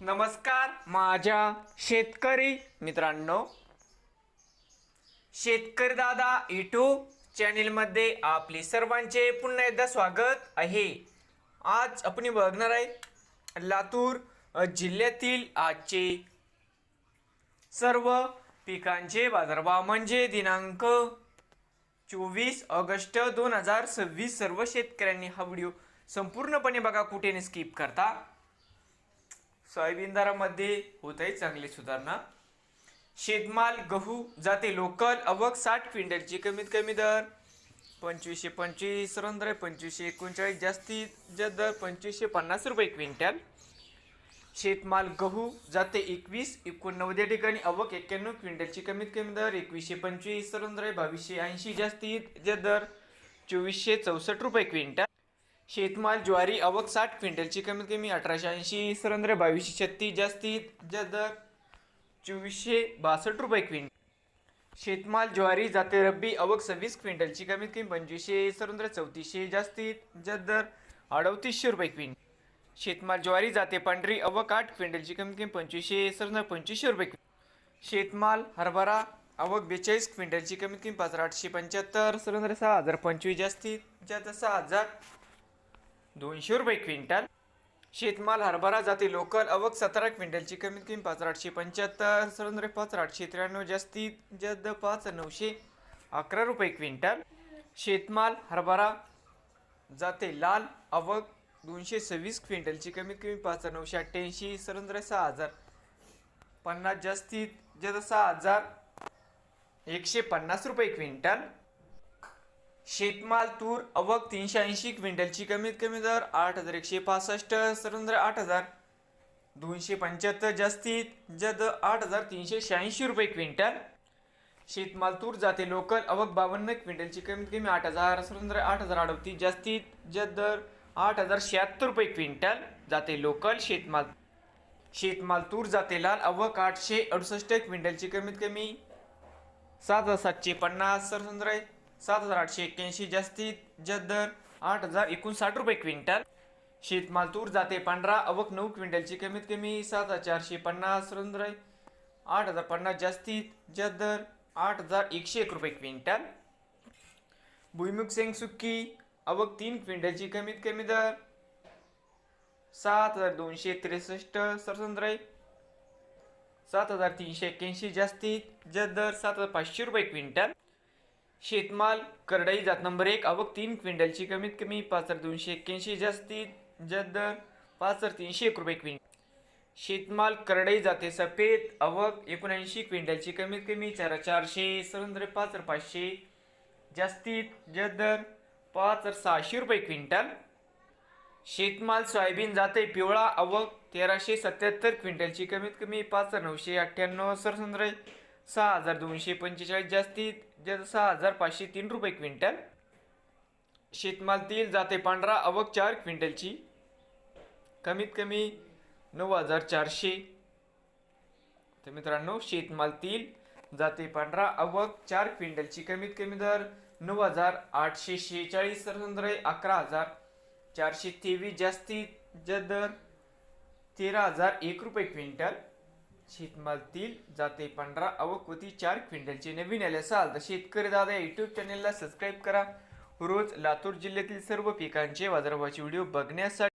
नमस्कार माझ्या शेतकरी मित्रांनो, शेतकरी दादा यूट्यूब चॅनलमध्ये आपले सर्वांचे पुन्हा एकदा स्वागत आहे। आज आपण बघणार आहे लातूर जिल्ह्यातील आजचे सर्व पिकांचे बाजारभाव म्हणजे दिनांक 24 ऑगस्ट 2026। सर्व शेतकऱ्यांनी हा व्हिडिओ संपूर्णपणे बघा, कुठे न स्किप करता। सोयाबीन दरामध्ये होत आहे चांगली सुधारणा। शेतमाल गहू जाते लोकल आवक 60 क्विंटलची कमीत कमी दर 2525, सरंदर 2539, जास्तीत जास्त दर 2550 रुपये क्विंटल। शेतमाल गहू जाते 2189 या ठिकाणी आवक 91 क्विंटलची कमीत कमी दर 2125, सरंदर 2280, जास्तीत जास्त दर 2464 रुपये क्विंटल। शेतमाल ज्वारी आवक 60 क्विंटलची कमीत कमी 1880, सरंदर 2236, जास्तीत जास्त दर 2462 रुपये क्विंटल। शेतमाल ज्वारी जाते रब्बी आवक 26 क्विंटलची कमीत कमी 2500, सरंदर 3400, जास्तीत जास्त दर 3800 रुपये क्विंटल। शेतमाल ज्वारी जाते पांढरी आवक 8 क्विंटलची कमीत कमी 2500, सरंदर 2500 रुपये क्विंटल। शेतमाल हरभरा आवक 42 क्विंटलची कमीत कमी 5875, सरंदर 6025, जास्तीत जास्त 6200 रुपये क्विंटल। शेतमाल हरभरा जाते लोकल आवक 17 क्विंटलची कमीत कमी 5875, सरंदर 5893, जास्तीत जास्त 5911 रुपये क्विंटल। शेतमाल हरभरा जाते लाल आवक 226 क्विंटलची कमीत कमी 5988, सरंदर 6050, जास्तीत जास्त 6150 रुपये क्विंटल। शेतमाल तूर आवक 380 क्विंटलची कमीत कमी दर 8165, सरंदर 8275, जास्तीत जास्त 8386 रुपये क्विंटल। शेतमाल तूर जाते लोकल आवक 52 क्विंटलची कमीत कमी 8000, सरंदर 8038, जास्तीत जास्त दर 8076 रुपये क्विंटल जाते लोकल शेतमाल। शेतमाल तूर जाते लाल आवक 868 क्विंटलची कमीत कमी 7750, सरंदर 7881, जास्तीत जास्त दर 8059 रुपये क्विंटल। शेतमाल तूर जाते पांढरा आवक 9 क्विंटलची कमीत कमी 7450, सरंदर 8050, जास्तीत जास्त दर 8101 रुपये क्विंटल। भुईमुग शेंग सुक्की आवक 3 क्विंटलची कमीत कमी दर 7263, सरंदर 7381, जास्तीत जास्त दर 7500 रुपये क्विंटल। शेतमाल करडई जात नंबर 1 आवक 3 क्विंटलची कमीत कमी 5281, जास्तीत जास्त दर 5301 रुपये क्विंटल। शेतमाल करडई जाते सफेद आवक 79 क्विंटलची कमीत कमी 4400, सरंदर 5500, जास्तीत जास्त दर 5600 रुपये क्विंटल। शेतमाल सोयाबीन जाते पिवळा आवक 1377 क्विंटलची कमीत कमी 5998, सरंदर 6245, जास्तीत जास्त 6503 रुपये क्विंटल। शेतमाल तीळ जाते पांढरा आवक 4 क्विंटलची कमीत कमी 9400। तर मित्रांनो, शेतमाल तीळ जाते पांढरा आवक 4 क्विंटलची कमीत कमी दर 9846, सरंदर 11423, जास्तीत जास्त दर 13001 रुपये क्विंटल। शेतमाल तीळ जाते पांढरा आवक होती 4 क्विंटलची। नवीन आले असाल तर शेतकरी दादा यूट्यूब चॅनलला सबस्क्राईब करा, रोज लातूर जिल्ह्यातील सर्व पिकांचे बाजारभावाचे व्हिडिओ बघण्यासाठी।